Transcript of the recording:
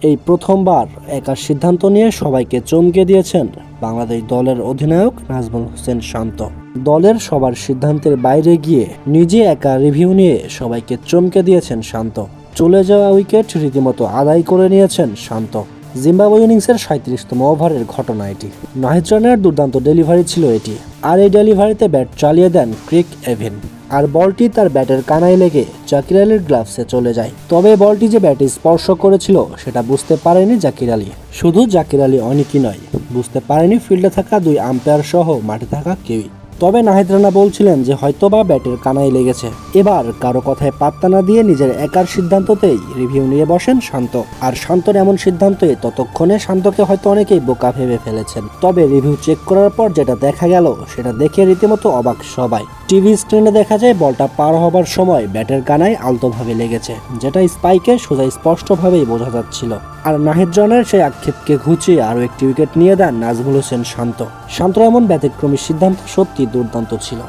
এই প্রথমবার একা সিদ্ধান্ত নিয়ে সবাইকে চমকে দিয়েছেন বাংলাদেশ দলের অধিনায়ক নাজমুল হোসেন শান্ত। দলের সবার সিদ্ধান্তের বাইরে গিয়ে নিজে একা রিভিউ নিয়ে সবাইকে চমকে দিয়েছেন শান্ত। চলে যাওয়া উইকেট রীতিমতো আদায় করে নিয়েছেন শান্ত। জিম্বাবুয়ে ইনিংসের 37তম ওভারের ঘটনা এটি। নাহিদ রানার দুর্দান্ত ডেলিভারি ছিল এটি, আর এই ডেলিভারিতে ব্যাট চালিয়ে দেন ক্রিক এভিন, আর বলটি তার ব্যাটের কানায় লেগে জাকির আলীর গ্লাভসে চলে যায়। তবে বলটি যে ব্যাটে স্পর্শ করেছিল সেটা বুঝতে পারেনি জাকির আলী। শুধু জাকির আলী অনেকই নয়, বুঝতে পারেনি ফিল্ডে থাকা দুই আম্পায়ার সহ মাঠে থাকা কেউই। তবে নাহিদ রানা বলছিলেন যে হয়তোবা ব্যাটের কানায় লেগেছে। এবার কারো কথায় পাত্তা না দিয়ে নিজের একার সিদ্ধান্ততেই রিভিউ নিয়ে বসেন শান্ত। আর শান্তর এমন সিদ্ধান্তে ততক্ষণে শান্তকে হয়তো অনেকেই বোকা ভেবে ফেলেছেন। তবে রিভিউ চেক করার পর যেটা দেখা গেল সেটা দেখে রীতিমতো অবাক সবাই। টিভি স্ক্রিনে দেখা যায় বলটা পার হবার সময় ব্যাটের কানায় আলতোভাবে লেগেছে, যেটা স্পাইকে সোজা স্পষ্টভাবেই বোঝা যাচ্ছিল। আর নাহিদ রানার সেই আক্ষেপকে ঘুচিয়ে আরও একটি উইকেট নিয়ে দেন নাজমুল হোসেন শান্ত। শান্তর এমন ব্যতিক্রমী সিদ্ধান্ত সত্যি দুর্দান্ত ছিল।